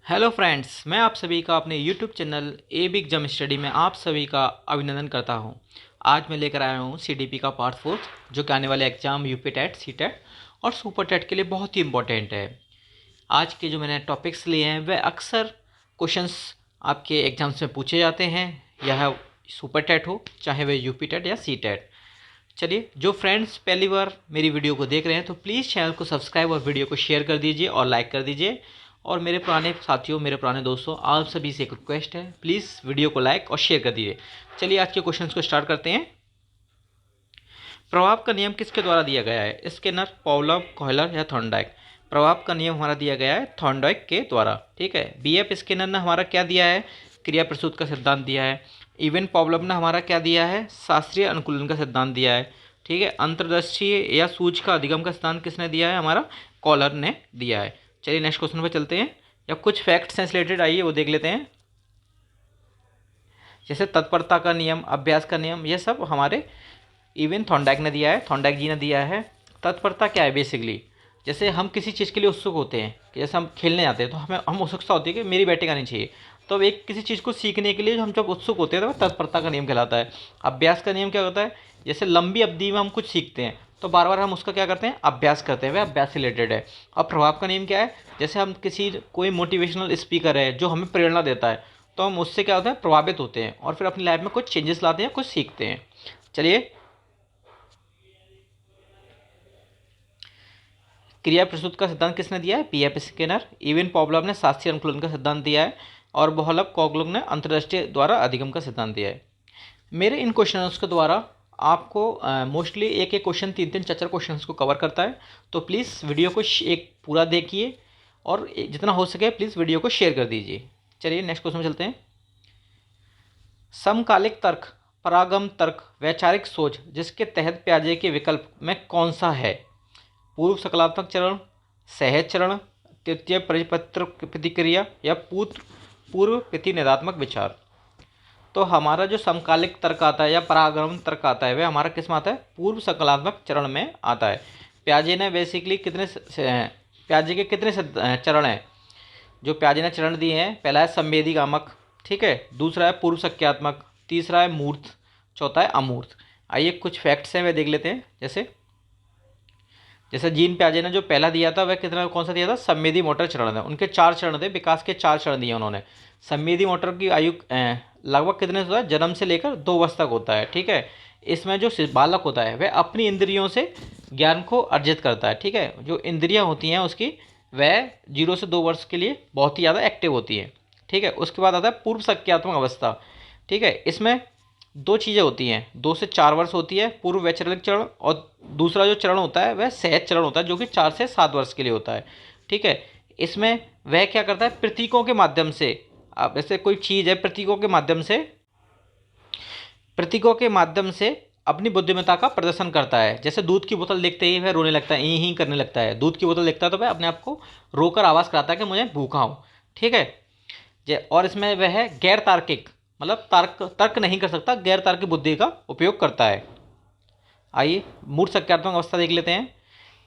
Hello friends, मैं आप सभी का अपने यूट्यूब चैनल ए बिग जम स्टडी में आप सभी का अभिनंदन करता हूं। आज मैं लेकर आया हूं सीडीपी का पार्ट 4 जो कि आने वाले exam UP TET C TET और सुपर टेट के लिए बहुत ही इंपॉर्टेंट है। आज के जो मैंने टॉपिक्स लिए हैं वह अक्सर क्वेश्चंस आपके एग्जाम्स में पूछे जाते हैं, यह सुपर टेट हो चाहे वह यूपी टेट या सी टेट। चलिए, जो फ्रेंड्स पहली बार मेरी वीडियो को देख रहे हैं तो प्लीज़ चैनल को सब्सक्राइब और वीडियो को शेयर कर दीजिए और लाइक कर दीजिए। और मेरे पुराने साथियों, मेरे पुराने दोस्तों, आप सभी से एक रिक्वेस्ट है, प्लीज़ वीडियो को लाइक और शेयर कर दीजिए। चलिए आज के क्वेश्चंस को स्टार्ट करते हैं। प्रभाव का नियम किसके द्वारा दिया गया है? स्किनर, पावलोव, कॉयलर या थॉर्नडाइक? प्रभाव का नियम हमारा दिया गया है थॉर्नडाइक के द्वारा। ठीक है। बीएफ स्किनर ने हमारा क्या दिया है? क्रिया प्रसूत का सिद्धांत दिया है। इवन पावलोव ने हमारा क्या दिया है? शास्त्रीय अनुकूलन का सिद्धांत दिया है। ठीक है। अंतर्दृष्टि या सूझ का अधिगम का सिद्धांत किसने दिया है? हमारा कॉलर ने दिया है। चलिए नेक्स्ट क्वेश्चन पर चलते हैं। या कुछ फैक्ट्स हैं रिलेटेड, आइए वो देख लेते हैं। जैसे तत्परता का नियम, अभ्यास का नियम, ये सब हमारे इवन थॉर्नडाइक ने दिया है, थॉर्नडाइक जी ने दिया है। तत्परता क्या है? बेसिकली जैसे हम किसी चीज़ के लिए उत्सुक होते हैं, कि जैसे हम खेलने जाते हैं तो हम उत्सुकता होती है कि मेरी बैटिंग आनी चाहिए। तो अब एक किसी चीज़ को सीखने के लिए हम जब उत्सुक होते हैं तो वह तत्परता का नियम कहलाता है। अभ्यास का नियम क्या होता है? जैसे लंबी अवधि में हम कुछ सीखते हैं तो बार बार हम उसका क्या करते हैं? अभ्यास करते हैं, वह अभ्यास से रिलेटेड है। अब प्रभाव का नियम क्या है? जैसे हम कोई मोटिवेशनल स्पीकर है जो हमें प्रेरणा देता है तो हम उससे क्या होता है? प्रभावित होते हैं और फिर अपनी लाइफ में कुछ चेंजेस लाते हैं, कुछ सीखते हैं। चलिए, क्रिया प्रस्तुत का सिद्धांत किसने दिया है? PF Skinner. इवन पावलोव ने शास्त्रीय अनुकूलन का सिद्धांत दिया है और बोहलव कॉगलुक ने अंतर्राष्ट्रीय द्वारा अधिगम का सिद्धांत दिया है। मेरे इन क्वेश्चंस के द्वारा आपको मोस्टली एक एक क्वेश्चन, तीन तीन चार चार क्वेश्चन को कवर करता है। तो प्लीज़ वीडियो को एक पूरा देखिए और जितना हो सके प्लीज़ वीडियो को शेयर कर दीजिए। चलिए नेक्स्ट क्वेश्चन में चलते हैं। समकालिक तर्क, परागम तर्क, वैचारिक सोच जिसके तहत प्याजे के विकल्प में कौन सा है? पूर्व सकलात्मक चरण, सहज चरण, तृतीय परिपत्र प्रतिक्रिया या पूर्व प्रतिनिधात्मक विचार? तो हमारा जो समकालिक तर्क आता है या परागम तर्क आता है वह हमारा किस में आता है? पूर्व सकलात्मक चरण में आता है। प्याजे ने बेसिकली प्याजे के कितने चरण हैं? जो प्याजे ने चरण दिए हैं, पहला है संवेदी गामक, ठीक है, दूसरा है पूर्व संख्यात्मक, तीसरा है मूर्त, चौथा है अमूर्त। आइए कुछ फैक्ट्स हैं वे देख लेते हैं। जैसे जैसे जीन प्याजे ने जो पहला दिया था वह कितना, कौन सा दिया था? संवेदी मोटर चरण है। उनके 4 चरण थे, विकास के 4 चरण दिए उन्होंने। संवेदी मोटर की आयु लगभग कितने होता है? जन्म से लेकर 2 वर्ष तक होता है। ठीक है। इसमें जो बालक होता है वह अपनी इंद्रियों से ज्ञान को अर्जित करता है। ठीक है। जो इंद्रियां होती हैं उसकी, वह 0 से 2 वर्ष के लिए बहुत ही ज़्यादा एक्टिव होती है। ठीक है। उसके बाद आता है पूर्व संज्ञात्मक अवस्था। ठीक है। इसमें 2 चीज़ें होती हैं, 2 से 4 वर्ष होती है पूर्व वैचारिक चरण, और दूसरा जो चरण होता है वह सहज चरण होता है जो कि 4 से 7 वर्ष के लिए होता है। ठीक है। इसमें वह क्या करता है? प्रतीकों के माध्यम से, अब जैसे कोई चीज़ है, प्रतीकों के माध्यम से अपनी बुद्धिमत्ता का प्रदर्शन करता है। जैसे दूध की बोतल देखते ही वह रोने लगता है, ही करने लगता है। दूध की बोतल देखता है तो वह अपने आप को रोकर आवाज़ कराता है कि मुझे भूखा हूँ। ठीक है। और इसमें वह है गैर तार्किक, मतलब तर्क नहीं कर सकता, गैर तार्किक बुद्धि का उपयोग करता है। आइए मूर्त संज्ञात्मक अवस्था देख लेते हैं।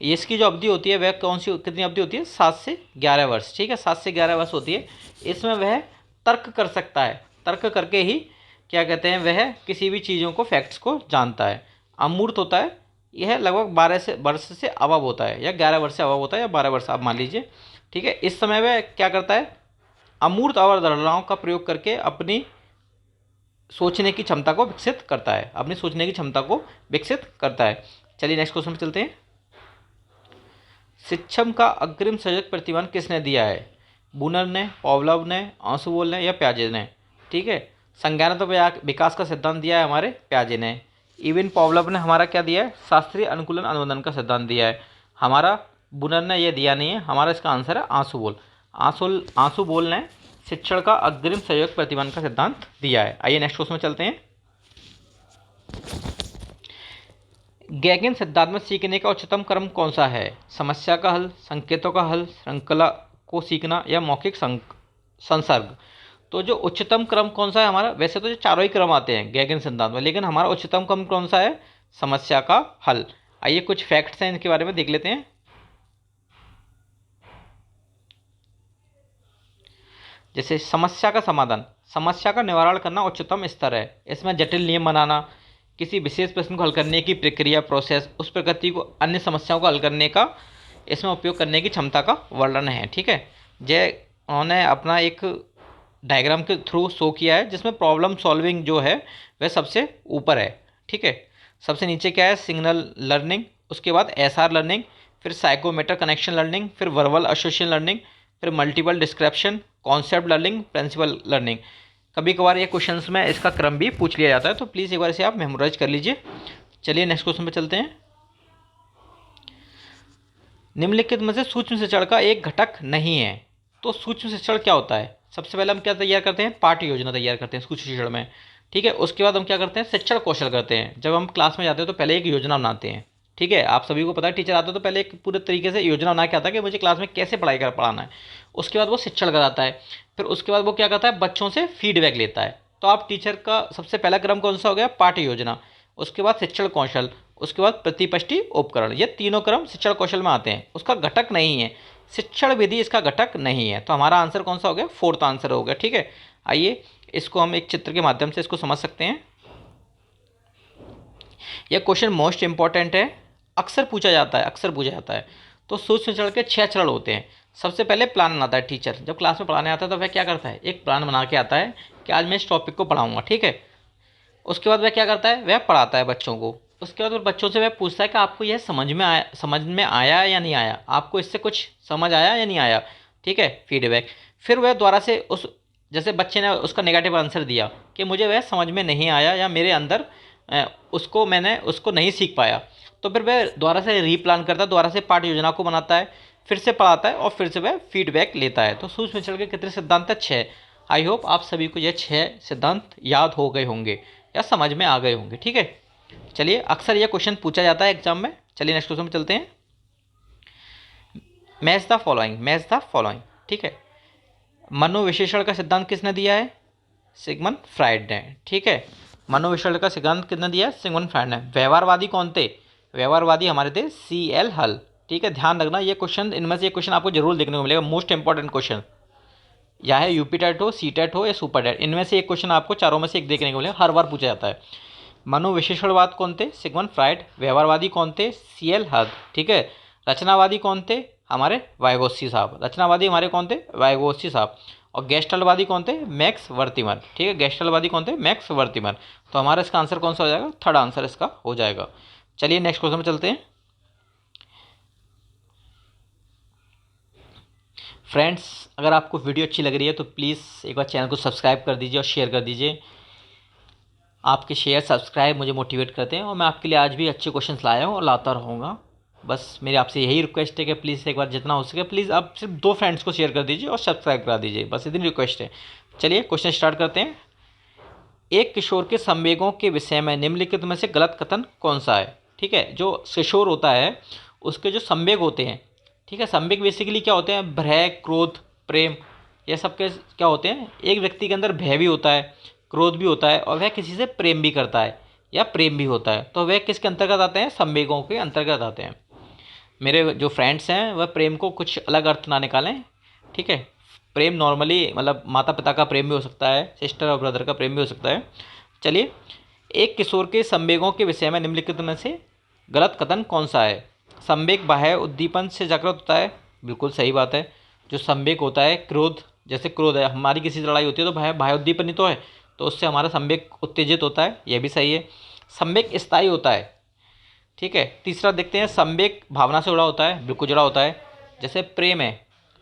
इसकी जो अवधि होती है वह कौन सी, कितनी अवधि होती है? 7 से 11 वर्ष। ठीक है। 7 से 11 वर्ष होती है। इसमें वह तर्क कर सकता है, तर्क करके ही क्या कहते हैं, वह किसी भी चीज़ों को, फैक्ट्स को जानता है। अमूर्त होता है, यह लगभग 12 वर्ष से अबव होता है, या 11 वर्ष से अबव होता है, या 12 वर्ष आप मान लीजिए। ठीक है। इस समय वह क्या करता है? अमूर्त अवधारणाओं का प्रयोग करके अपनी सोचने की क्षमता को विकसित करता है, अपनी सोचने की क्षमता को विकसित करता है। चलिए नेक्स्ट क्वेश्चन पे चलते हैं। शिक्षम का अग्रिम सजग प्रतिमान किसने दिया है? बूनर ने, पावलोव ने, आंसुबोल ने या प्याजे ने? ठीक है। संज्ञानात्मक विकास का सिद्धांत दिया है हमारे प्याजे ने। इवन पावलोव ने हमारा क्या दिया है? शास्त्रीय अनुकूलन अनुबंधन का सिद्धांत दिया है। हमारा बूनर ने यह दिया नहीं है। हमारा इसका आंसर है आंसुबोल। आंसुबोल ने शिक्षण का अग्रिम सहयोग प्रतिमान का सिद्धांत दिया है। आइए नेक्स्ट क्वेश्चन में चलते हैं। गैगिन सिद्धांत में सीखने का उच्चतम क्रम कौन सा है? समस्या का हल, संकेतों का हल, श्रृंखला को सीखना या मौखिक संसर्ग? तो जो उच्चतम क्रम कौन सा है हमारा? वैसे तो जो चारों ही क्रम आते हैं गैगिन सिद्धांत में, लेकिन हमारा उच्चतम क्रम कौन सा है? समस्या का हल। आइए कुछ फैक्ट्स हैं इनके बारे में देख लेते हैं। जैसे समस्या का समाधान, समस्या का निवारण करना उच्चतम स्तर है। इसमें जटिल नियम बनाना, किसी विशेष प्रश्न को हल करने की प्रक्रिया, प्रोसेस, उस प्रकृति को अन्य समस्याओं को हल करने का इसमें उपयोग करने की क्षमता का वर्णन है। ठीक है, जय उन्होंने अपना एक डायग्राम के थ्रू शो किया है जिसमें प्रॉब्लम सॉल्विंग जो है वह सबसे ऊपर है। ठीक है, सबसे नीचे क्या है, सिग्नल लर्निंग, उसके बाद एसआर लर्निंग, फिर साइकोमेटर कनेक्शन लर्निंग, फिर वर्बल एसोसिएशन लर्निंग, फिर multiple description, concept learning, principle learning. कभी कभार ये क्वेश्चंस में इसका क्रम भी पूछ लिया जाता है, तो प्लीज़ एक बार इसे आप मेमोराइज कर लीजिए। चलिए नेक्स्ट क्वेश्चन पे चलते हैं। निम्नलिखित में से सूक्ष्म शिक्षण का एक घटक नहीं है। तो सूक्ष्म शिक्षण क्या होता है? सबसे पहले हम क्या तैयार करते हैं, पाठ्य योजना तैयार करते हैं सूक्ष्म शिक्षण में। ठीक है, उसके बाद हम क्या करते हैं, शिक्षण कौशल करते हैं। जब हम क्लास में जाते हैं तो पहले एक योजना बनाते हैं। ठीक है, आप सभी को पता है टीचर आता है तो पहले एक पूरे तरीके से योजना बना के आता है कि मुझे क्लास में कैसे पढ़ाना है। उसके बाद वो शिक्षण कराता है, फिर उसके बाद वो क्या करता है, बच्चों से फीडबैक लेता है। तो आप टीचर का सबसे पहला क्रम कौन सा हो गया, पाठ्य योजना, उसके बाद शिक्षण कौशल, उसके बाद प्रतिपुष्टि उपकरण। ये तीनों क्रम शिक्षण कौशल में आते हैं, उसका घटक नहीं है। शिक्षण विधि इसका घटक नहीं है। तो हमारा आंसर कौन सा हो गया, फोर्थ आंसर हो गया। ठीक है, आइए इसको हम एक चित्र के माध्यम से इसको समझ सकते हैं। यह क्वेश्चन मोस्ट इंपॉर्टेंट है, अक्सर पूछा जाता है। तो सूक्ष्म शिक्षण के 6 चरण होते हैं। सबसे पहले प्लान बनाता है टीचर। जब क्लास में पढ़ाने आता है तो वह क्या करता है, एक प्लान बना के आता है कि आज मैं इस टॉपिक को पढ़ाऊंगा। ठीक है, उसके बाद वह क्या करता है, वह पढ़ाता है बच्चों को। उसके बाद बच्चों से वह पूछता है कि आपको यह समझ में आया या नहीं आया, आपको इससे कुछ समझ आया या नहीं आया। ठीक है, फीडबैक। फिर वह दोबारा से उस, जैसे बच्चे ने उसका नेगेटिव आंसर दिया कि मुझे वह समझ में नहीं आया या मेरे अंदर मैंने उसको नहीं सीख पाया, तो फिर वह दोबारा से रीप्लान करता है, दोबारा से पाठ्य योजना को बनाता है, फिर से पढ़ाता है और फिर से वह फीडबैक लेता है। तो सूक्ष्म शिक्षण के कितने सिद्धांत है, 6। आई होप आप सभी को यह 6 सिद्धांत याद हो गए होंगे या समझ में आ गए होंगे। ठीक है, चलिए अक्सर यह क्वेश्चन पूछा जाता है एग्जाम में। चलिए नेक्स्ट क्वेश्चन में चलते हैं। Match the following. ठीक है, मनोविश्लेषण का सिद्धांत किसने दिया है, सिगमंड फ्राइड ने। ठीक है, मनोविश्लेषण का सिद्धांत किसने दिया है, सिगमंड फ्राइड ने। व्यवहारवादी कौन थे, व्यवहारवादी हमारे थे CL हल। ठीक है, ध्यान रखना ये क्वेश्चन, इनमें से ये क्वेश्चन आपको जरूर देखने को मिलेगा, मोस्ट इंपॉर्टेंट क्वेश्चन, या है यूपी टेट हो, सी टेट हो या सुपर टेट, इनमें से एक क्वेश्चन आपको चारों में से एक देखने को मिलेगा, हर बार पूछा जाता है। मनोविश्लेषणवाद कौन थे, सिगमंड फ्राइड। व्यवहारवादी कौन थे, CL हल। ठीक है, रचनावादी कौन थे, हमारे वाइगोत्स्की साहब। रचनावादी हमारे कौन थे, वाइगोत्स्की साहब। और गेस्टल्टवादी कौन थे, मैक्स वर्थिमर। ठीक है, गेस्टल्टवादी कौन थे, मैक्स वर्थिमर। तो हमारा इसका आंसर कौन सा हो जाएगा, थर्ड आंसर इसका हो जाएगा। चलिए नेक्स्ट क्वेश्चन में चलते हैं। फ्रेंड्स, अगर आपको वीडियो अच्छी लग रही है तो प्लीज़ एक बार चैनल को सब्सक्राइब कर दीजिए और शेयर कर दीजिए। आपके शेयर सब्सक्राइब मुझे मोटिवेट करते हैं और मैं आपके लिए आज भी अच्छे क्वेश्चंस लाया हूँ और लाता रहूँगा। बस मेरी आपसे यही रिक्वेस्ट है कि प्लीज़ एक बार जितना हो सके प्लीज़ आप सिर्फ 2 फ्रेंड्स को शेयर कर दीजिए और सब्सक्राइब करा दीजिए, बस इतनी रिक्वेस्ट है। चलिए क्वेश्चन स्टार्ट करते हैं। एक किशोर के संवेगों के विषय में निम्नलिखित में से गलत कथन कौन सा है। ठीक है, जो किशोर होता है उसके जो संवेग होते हैं, ठीक है, संवेग बेसिकली क्या होते हैं, भय, क्रोध, प्रेम, ये सब के क्या होते हैं। एक व्यक्ति के अंदर भय भी होता है, क्रोध भी होता है और वह किसी से प्रेम भी करता है या प्रेम भी होता है, तो वह किसके अंतर्गत आते हैं, संवेगों के अंतर्गत आते हैं। मेरे जो फ्रेंड्स हैं वह प्रेम को कुछ अलग अर्थ ना निकालें। ठीक है, प्रेम नॉर्मली मतलब माता पिता का प्रेम भी हो सकता है, सिस्टर और ब्रदर का प्रेम भी हो सकता है। चलिए, एक किशोर के संवेगों के विषय में निम्नलिखित में से गलत कथन कौन सा है। संवेग बाह्य उद्दीपन से जागृत होता है, बिल्कुल सही बात है। जो संवेग होता है, क्रोध, जैसे क्रोध है, हमारी किसी से लड़ाई होती है तो बाह्य उद्दीपन ही तो है, तो उससे हमारा संवेग उत्तेजित होता है, यह भी सही है। संवेग स्थायी होता है। ठीक है, तीसरा देखते हैं, संवेग भावना से जुड़ा होता है, बिल्कुल जुड़ा होता है। जैसे प्रेम है,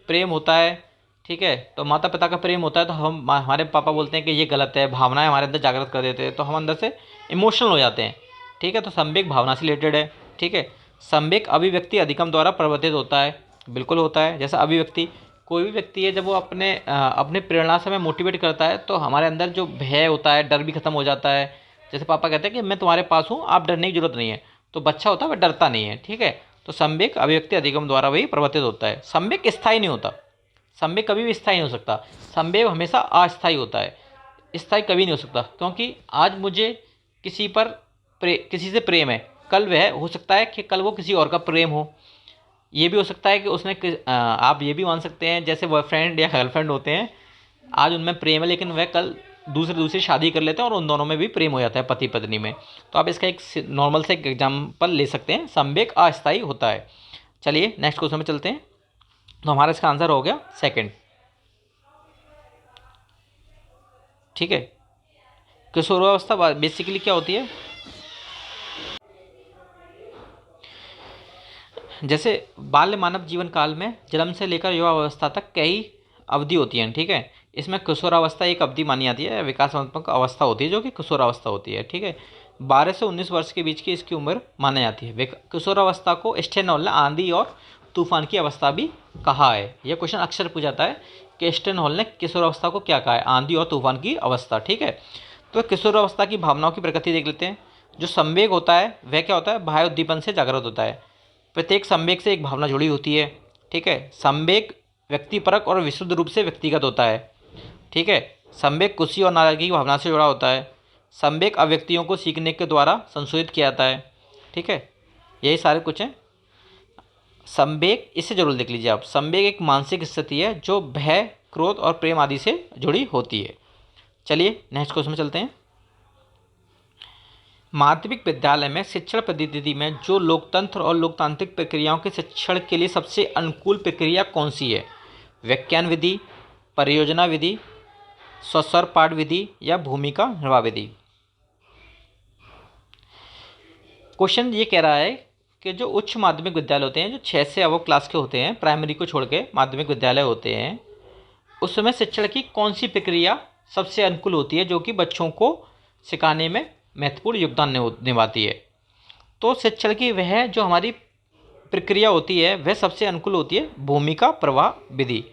प्रेम होता है, ठीक है, तो माता पिता का प्रेम होता है तो हमारे पापा बोलते हैं कि ये गलत है, भावनाएं हमारे अंदर जागृत कर देते हैं तो हम अंदर से इमोशनल हो जाते हैं। ठीक है, तो संवेग भावना से रिलेटेड है। ठीक है, संवेग अभिव्यक्ति अधिगम द्वारा प्रवर्तित होता है, बिल्कुल होता है। जैसा अभिव्यक्ति, कोई भी व्यक्ति है जब वो अपने प्रेरणा से हमें मोटिवेट करता है तो हमारे अंदर जो भय होता है, डर भी खत्म हो जाता है। जैसे पापा कहते हैं कि मैं तुम्हारे पास हूँ, आप डरने की जरूरत नहीं है, तो बच्चा होता है वह डरता नहीं है। ठीक है, तो संवेग अभिव्यक्ति अधिगम द्वारा वही प्रवर्तित होता है। संवेग स्थायी नहीं होता, संवेग कभी भी स्थायी नहीं हो सकता, संवेग हमेशा अस्थायी होता है, स्थायी कभी नहीं हो सकता। क्योंकि आज मुझे किसी से प्रेम है, कल वह हो सकता है कि कल वो किसी और का प्रेम हो। ये भी हो सकता है कि आप ये भी मान सकते हैं जैसे बॉयफ्रेंड या गर्लफ्रेंड होते हैं, आज उनमें प्रेम है लेकिन वह कल दूसरी शादी कर लेते हैं और उन दोनों में भी प्रेम हो जाता है, पति पत्नी में। तो आप इसका एक नॉर्मल से एग्जाम्पल ले सकते हैं, संवेग अस्थायी होता है। चलिए नेक्स्ट क्वेश्चन में चलते हैं। तो हमारा इसका आंसर हो गया सेकंड। ठीक है, किशोरावस्था बेसिकली क्या होती है, जैसे बाल्य मानव जीवन काल में जन्म से लेकर युवावस्था तक कई अवधि होती है। ठीक है, इसमें किशोरावस्था एक अवधि मानी जाती है, विकासात्मक अवस्था होती है जो कि किशोरावस्था होती है। ठीक है, 12 से 19 वर्ष के बीच की इसकी उम्र मानी जाती है। किशोरावस्था को स्टेनहॉल ने आंधी और तूफान की अवस्था भी कहा है। यह क्वेश्चन अक्सर पूछा जाता है कि स्टेनहॉल ने किशोरावस्था को क्या कहा है, आंधी और तूफान की अवस्था। ठीक है, तो किशोरावस्था की भावनाओं की प्रकृति देख लेते हैं। जो संवेग होता है वह क्या होता है, बाह्य उद्दीपन से जागृत होता है। प्रत्येक संवेग से एक भावना जुड़ी होती है। ठीक है, संवेग व्यक्तिपरक और विशुद्ध रूप से व्यक्तिगत होता है। ठीक है, संवेग खुशी और नाराजगी की भावना से जुड़ा होता है। संवेग अव्यक्तियों को सीखने के द्वारा संशोधित किया जाता है। ठीक है, यही सारे कुछ हैं। संवेग, इसे जरूर देख लीजिए आप। संवेग एक मानसिक स्थिति है जो भय, क्रोध और प्रेम आदि से जुड़ी होती है। चलिए नेक्स्ट क्वेश्चन में चलते हैं। माध्यमिक विद्यालय में शिक्षण पद्धति में जो लोकतंत्र और लोकतांत्रिक प्रक्रियाओं के शिक्षण के लिए सबसे अनुकूल प्रक्रिया कौन सी है? व्याख्यान विधि, परियोजना विधि, स्वस्वर पाठ विधि या भूमिका निर्वाह विधि? क्वेश्चन ये कह रहा है कि जो उच्च माध्यमिक विद्यालय होते हैं, जो 6 से अबव क्लास के होते हैं, प्राइमरी को छोड़ के माध्यमिक विद्यालय होते हैं, उसमें शिक्षण की कौन सी प्रक्रिया सबसे अनुकूल होती है जो कि बच्चों को सिखाने में महत्वपूर्ण योगदान निभाती है? तो शिक्षण की वह जो हमारी प्रक्रिया होती है वह सबसे अनुकूल होती है भूमिका प्रवाह विधि।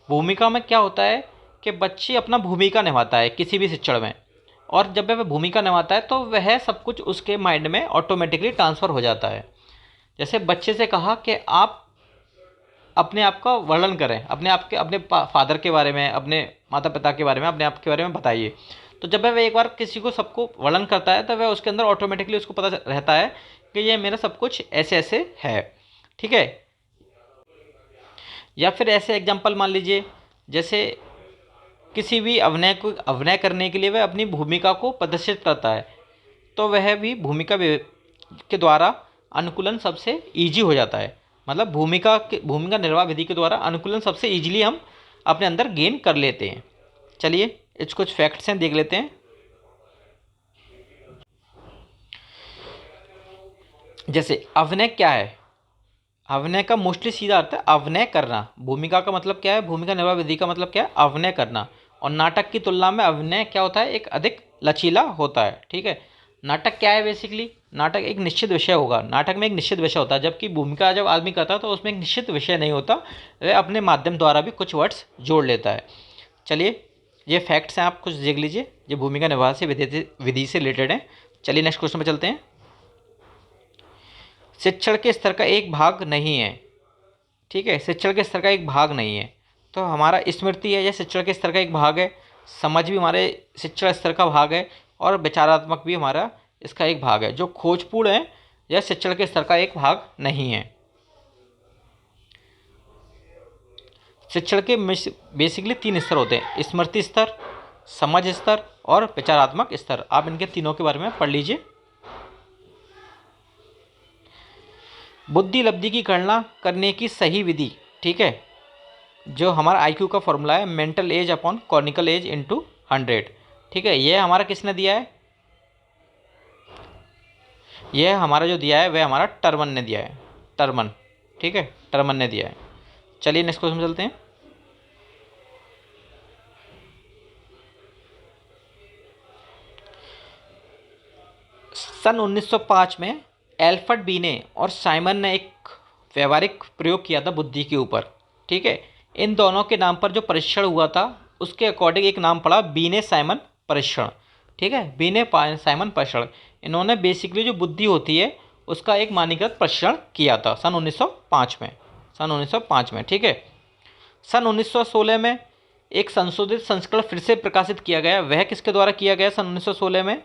भूमिका में क्या होता है कि बच्चे अपना भूमिका निभाता है किसी भी शिक्षण में, और जब वह भूमिका निभाता है तो वह सब कुछ उसके माइंड में ऑटोमेटिकली ट्रांसफ़र हो जाता है। जैसे बच्चे से कहा कि आप अपने आप का वर्णन करें, अपने आप के, अपने फादर के बारे में, अपने माता पिता के बारे में, अपने आप के बारे में बताइए। तो जब वह एक बार किसी को सबको वर्णन करता है तो वह उसके अंदर ऑटोमेटिकली उसको पता रहता है कि ये मेरा सब कुछ ऐसे ऐसे है। ठीक है, या फिर ऐसे एग्जाम्पल मान लीजिए, जैसे किसी भी अभिनय करने के लिए वह अपनी भूमिका को प्रदर्शित करता है, तो वह भी भूमिका के द्वारा अनुकूलन सबसे ईजी हो जाता है। मतलब भूमिका निर्वाह विधि के द्वारा अनुकूलन सबसे ईजिली हम अपने अंदर गेन कर लेते हैं। चलिए इस कुछ फैक्ट्स हैं, देख लेते हैं। जैसे अभिनय क्या है? अभिनय का मोस्टली सीधा अर्थ है अभिनय करना। भूमिका का मतलब क्या है? भूमिका निर्वाह विधि का मतलब क्या है? अभिनय करना। और नाटक की तुलना में अभिनय क्या होता है? एक अधिक लचीला होता है। ठीक है, नाटक क्या है? बेसिकली नाटक एक निश्चित विषय होगा, नाटक में एक निश्चित विषय होता है, जबकि भूमिका जब आदमी करता है तो उसमें एक निश्चित विषय नहीं होता, वह अपने माध्यम द्वारा भी कुछ वर्ड्स जोड़ लेता है। चलिए ये फैक्ट्स हैं, आप कुछ देख लीजिए जो भूमिका निर्वाह से विधि से रिलेटेड हैं। चलिए नेक्स्ट क्वेश्चन में चलते हैं। शिक्षण के स्तर का एक भाग नहीं है। ठीक है, शिक्षण के स्तर का एक भाग नहीं है। तो हमारा स्मृति है, यह शिक्षण के स्तर का एक भाग है। समझ भी हमारे शिक्षण स्तर का भाग है, और विचारात्मक भी हमारा इसका एक भाग है। जो खोजपूर्ण है यह शिक्षण के स्तर का एक भाग नहीं है। शिक्षण के बेसिकली 3 स्तर होते हैं: स्मृति स्तर, समझ स्तर और विचारात्मक स्तर। आप इनके तीनों के बारे में पढ़ लीजिए। बुद्धि लब्धि की गणना करने की सही विधि, ठीक है, जो हमारा आईक्यू का फॉर्मूला है, mental age upon chronological age into 100। ठीक है, यह हमारा किसने दिया है? यह हमारा जो दिया है वह हमारा टर्मन ने दिया है, टर्मन। ठीक है, टर्मन ने दिया है। चलिए नेक्स्ट क्वेश्चन चलते हैं। सन 1905 में एल्फ्रेड बीने और साइमन ने एक व्यवहारिक प्रयोग किया था बुद्धि के ऊपर। ठीक है, इन दोनों के नाम पर जो परीक्षण हुआ था उसके अकॉर्डिंग एक नाम पड़ा बीने साइमन परीक्षण। ठीक है, बीने साइमन परीक्षण। इन्होंने बेसिकली जो बुद्धि होती है उसका एक मानकीकृत परीक्षण किया था सन 1905 में, सन 1905 में। ठीक है, सन 1916 में एक संशोधित संस्करण फिर से प्रकाशित किया गया। वह किसके द्वारा किया गया सन 1916 में?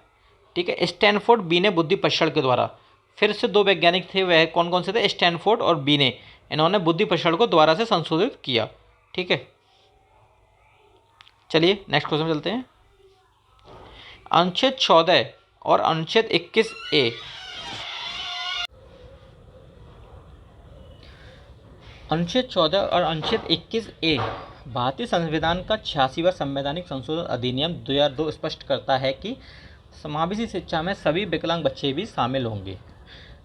ठीक है, स्टैनफोर्ड बीने बुद्धि परीक्षण के द्वारा। फिर से 2 वैज्ञानिक थे, वह कौन कौन से थे? स्टैनफोर्ड और बीने। इन्होंने बुद्धि परीक्षण को दोबारा से संशोधित किया। ठीक है, चलिए नेक्स्ट क्वेश्चन चलते हैं। अनुच्छेद 14 और अनुच्छेद 21A अनुच्छेद 14 और अनुच्छेद 21A भारतीय संविधान का 86वां संवैधानिक संशोधन अधिनियम 2002 स्पष्ट करता है कि समावेशी शिक्षा में सभी विकलांग बच्चे भी शामिल होंगे।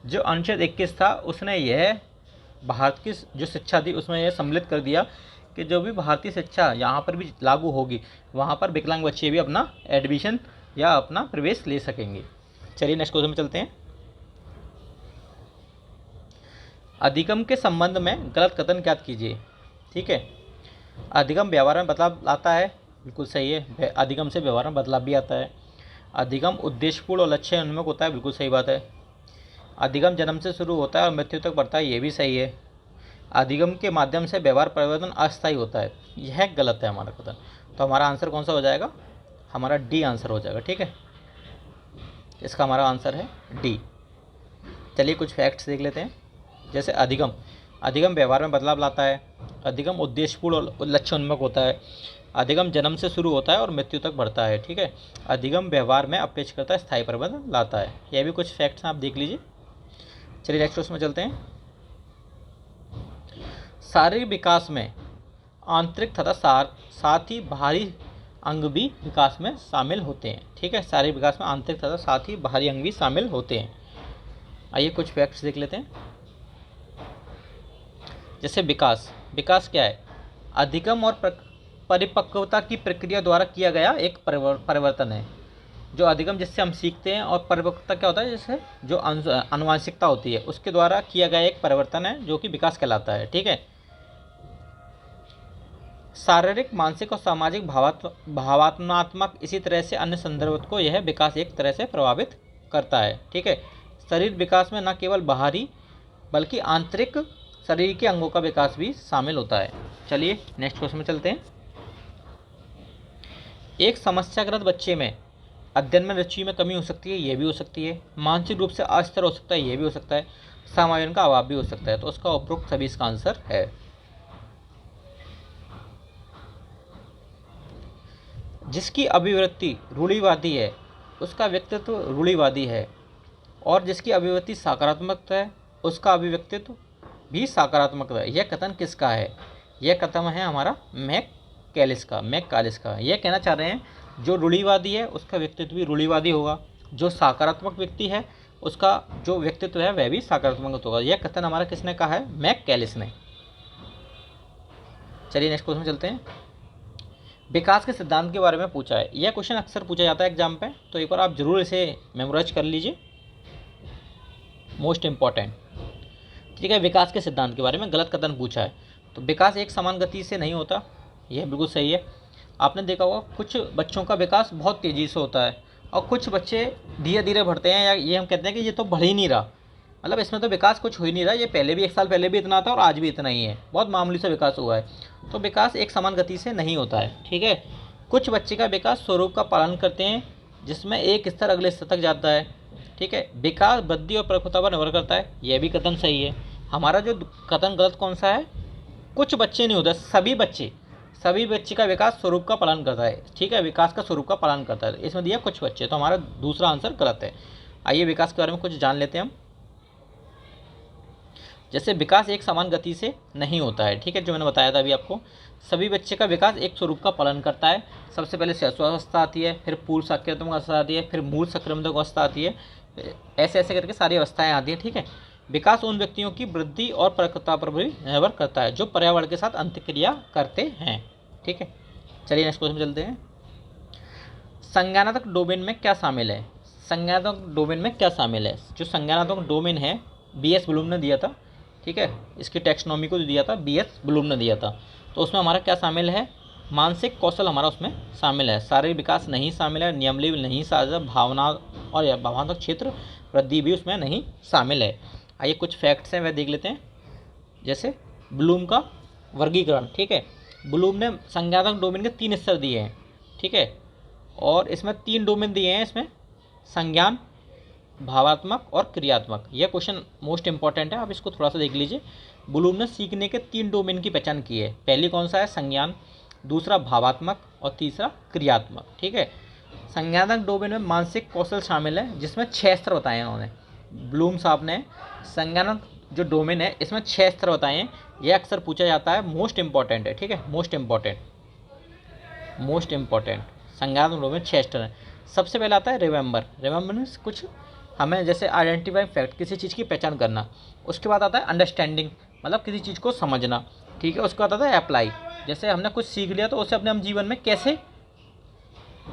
जो अनुच्छेद 21 था उसने यह भारत की जो शिक्षा थी उसमें यह सम्मिलित कर दिया कि जो भी भारतीय शिक्षा यहाँ पर भी लागू होगी वहाँ पर विकलांग बच्चे भी अपना एडमिशन या अपना प्रवेश ले सकेंगे। चलिए नेक्स्ट क्वेश्चन में चलते हैं। अधिगम के संबंध में गलत कथन ज्ञात कीजिए। ठीक है, अधिगम व्यवहार में बदलाव लाता है, बिल्कुल सही है। अधिगम से व्यवहार में बदलाव भी आता है। अधिगम उद्देश्यपूर्ण और लक्ष्य उन्मुख होता है, बिल्कुल सही बात है। अधिगम जन्म से शुरू होता है और मृत्यु तक बढ़ता है, ये भी सही है। अधिगम के माध्यम से व्यवहार परिवर्तन अस्थायी होता है, यह गलत है हमारा कथन। तो हमारा आंसर कौन सा हो जाएगा? हमारा डी आंसर हो जाएगा। ठीक है, इसका हमारा आंसर है डी। चलिए कुछ फैक्ट्स देख लेते हैं। जैसे अधिगम व्यवहार में बदलाव लाता है। अधिगम उद्देश्यपूर्ण और लक्ष्य उन्मुख होता है। अधिगम जन्म से शुरू होता है और मृत्यु तक बढ़ता है। ठीक है, अधिगम व्यवहार में अपेक्षाकृत स्थायी परिवर्तन लाता है। यह भी कुछ फैक्ट्स आप देख लीजिए। चलिए नेक्स्ट क्वेश्चन में चलते हैं। शारीरिक विकास में आंतरिक तथा साथ ही बाहरी अंग भी विकास में शामिल होते हैं। ठीक है, शारीरिक विकास में आंतरिक तथा साथ ही बाहरी अंग भी शामिल होते हैं। आइए कुछ फैक्ट्स देख लेते हैं। जैसे विकास क्या है? अधिगम और परिपक्वता की प्रक्रिया द्वारा किया गया एक परिवर्तन है। जो अधिगम जिससे हम सीखते हैं और परिपक्वता क्या होता है, जैसे जो आनुवंशिकता होती है उसके द्वारा किया गया एक परिवर्तन है जो कि विकास कहलाता है। ठीक है, शारीरिक, मानसिक और सामाजिक भावनात्मक इसी तरह से अन्य संदर्भ को यह विकास एक तरह से प्रभावित करता है। ठीक है, शरीर विकास में न केवल बाहरी बल्कि आंतरिक शरीर के अंगों का विकास भी शामिल होता है। चलिए नेक्स्ट क्वेश्चन में चलते हैं। एक समस्याग्रस्त बच्चे में अध्ययन में रुचि में कमी हो सकती है, ये भी हो सकती है। मानसिक रूप से अस्थिर हो सकता है, ये भी हो सकता है। समायोजन का अभाव भी हो सकता है। तो उसका उपरोक्त सभी इसका आंसर है। जिसकी अभिवृत्ति रूढ़िवादी है उसका व्यक्तित्व रूढ़िवादी है, और जिसकी अभिवृत्ति सकारात्मक है उसका अभिव्यक्तित्व भी सकारात्मक है। यह कथन किसका है? यह कथन है हमारा मैककालिस का। यह कहना चाह रहे हैं जो रूढ़िवादी है उसका व्यक्तित्व भी रूढ़िवादी होगा, जो सकारात्मक व्यक्ति है उसका जो व्यक्तित्व है वह भी सकारात्मक होगा। यह कथन हमारा किसने कहा है? मैककालिस ने। चलिए नेक्स्ट क्वेश्चन चलते हैं। विकास के सिद्धांत के बारे में पूछा है। यह क्वेश्चन अक्सर पूछा जाता है एग्जाम पे, तो एक बार आप जरूर इसे मेमोराइज कर लीजिए, मोस्ट इम्पॉर्टेंट। ठीक है, विकास के सिद्धांत के बारे में गलत कथन पूछा है। तो विकास एक समान गति से नहीं होता, यह बिल्कुल सही है। आपने देखा होगा कुछ बच्चों का विकास बहुत तेज़ी से होता है और कुछ बच्चे धीरे धीरे बढ़ते हैं, या ये हम कहते हैं कि ये तो बढ़ ही नहीं रहा, मतलब इसमें तो विकास कुछ हो ही नहीं रहा, ये पहले भी 1 साल पहले भी इतना था और आज भी इतना ही है, बहुत मामूली सा विकास हुआ है। तो विकास एक समान गति से नहीं होता है। ठीक है, कुछ बच्चे का विकास स्वरूप का पालन करते हैं जिसमें एक स्तर अगले स्तर तक जाता है। ठीक है, विकास वृद्धि और परिपक्वता पर निर्भर करता है, यह भी कथन सही है। हमारा जो कथन गलत कौन सा है? कुछ बच्चे नहीं होता, सभी बच्चे का विकास स्वरूप का पालन करता है। ठीक है, विकास का स्वरूप का पालन करता है, इसमें दिया कुछ बच्चे, तो हमारा दूसरा आंसर गलत है। आइए विकास के बारे में कुछ जान लेते हैं हम। जैसे विकास एक समान गति से नहीं होता है। ठीक है, जो मैंने बताया था अभी आपको, सभी बच्चे का विकास एक स्वरूप का पालन करता है। सबसे पहले शिशुअवस्था आती है, फिर पूर्व सक्रमक अवस्था आती है, फिर मूल सक्रमक अवस्था आती है, ऐसे ऐसे करके सारी अवस्थाएं आती हैं। ठीक है, विकास उन व्यक्तियों की वृद्धि और परिपक्वता पर भी निर्भर करता है जो पर्यावरण के साथ अंतःक्रिया करते हैं। ठीक है, चलिए नेक्स्ट क्वेश्चन चलते हैं। संज्ञानात्मक डोमेन में क्या शामिल है? संज्ञानात्मक डोमेन में क्या शामिल है? जो संज्ञानात्मक डोमेन है B.S. ब्लूम ने दिया था। ठीक है, इसकी टैक्सोनॉमी को दिया था B.S. ब्लूम ने दिया था। तो उसमें हमारा क्या शामिल है? मानसिक कौशल हमारा उसमें शामिल है, शारीरिक विकास नहीं शामिल है, नियमली नहीं शामिल, भावना और भावनात्मक क्षेत्र वृद्धि भी उसमें नहीं शामिल है। आइए कुछ फैक्ट्स हैं वह देख लेते हैं। जैसे ब्लूम का वर्गीकरण। ठीक है, ब्लूम ने संज्ञानात्मक डोमेन के 3 स्तर दिए हैं। ठीक है, और इसमें 3 डोमेन दिए हैं, इसमें संज्ञान, भावात्मक और क्रियात्मक। यह क्वेश्चन मोस्ट इंपॉर्टेंट है, आप इसको थोड़ा सा देख लीजिए। ब्लूम ने सीखने के 3 डोमेन की पहचान की है। पहली कौन सा है? संज्ञान। दूसरा भावात्मक और तीसरा क्रियात्मक। ठीक है। संज्ञानात्मक डोमेन में मानसिक कौशल शामिल है, जिसमें 6 स्तर बताए हैं उन्होंने, ब्लूम साहब ने। संज्ञानात्मक जो डोमेन है इसमें 6 स्तर बताए हैं, यह अक्सर पूछा जाता है, मोस्ट इंपॉर्टेंट है। ठीक है, मोस्ट इंपॉर्टेंट संज्ञानात्मक डोमेन 6 स्तर है। सबसे पहले आता है रिमेंबर। रिमेंबर मीन्स कुछ हमें जैसे आइडेंटिफाई फैक्ट, किसी चीज़ की पहचान करना। उसके बाद आता है अंडरस्टैंडिंग, मतलब किसी चीज़ को समझना। ठीक है। उसके बाद आता है अप्लाई, जैसे हमने कुछ सीख लिया तो उसे अपने हम जीवन में कैसे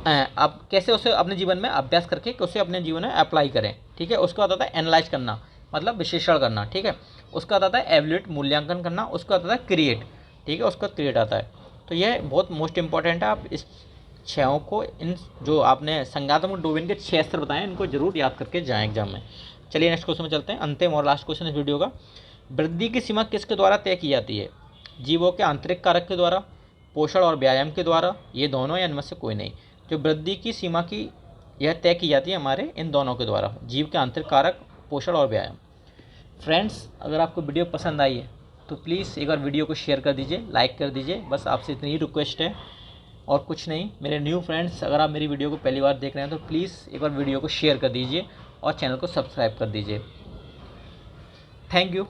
अब कैसे उसे अपने जीवन में अभ्यास करके उसे अपने जीवन में अप्लाई करें। ठीक है। उसके बाद आता है एनालाइज करना, मतलब विश्लेषण करना। ठीक है। उसके बाद आता है एवल्यूएट, मूल्यांकन करना। उसके बाद आता है क्रिएट। ठीक है। उसका क्रिएट आता है। तो यह बहुत मोस्ट इंपॉर्टेंट है। आप इस 6 को, इन जो आपने संज्ञानात्मक डोमेन के 6 स्तर बताए हैं, इनको जरूर याद करके जाएं एग्जाम में। चलिए नेक्स्ट क्वेश्चन में चलते हैं, अंतिम और लास्ट क्वेश्चन इस वीडियो का। वृद्धि की सीमा किसके द्वारा तय की जाती है? जीवों के आंतरिक कारक के द्वारा, पोषण और व्यायाम के द्वारा, ये दोनों या इनमें से कोई नहीं। जो वृद्धि की सीमा की यह तय की जाती है हमारे इन दोनों के द्वारा, जीव के आंतरिक कारक, पोषण और व्यायाम। फ्रेंड्स, अगर आपको वीडियो पसंद आई है तो प्लीज़ एक बार वीडियो को शेयर कर दीजिए, लाइक कर दीजिए। बस आपसे इतनी ही रिक्वेस्ट है और कुछ नहीं। मेरे न्यू फ्रेंड्स, अगर आप मेरी वीडियो को पहली बार देख रहे हैं तो प्लीज़ एक बार वीडियो को शेयर कर दीजिए और चैनल को सब्सक्राइब कर दीजिए। Thank you.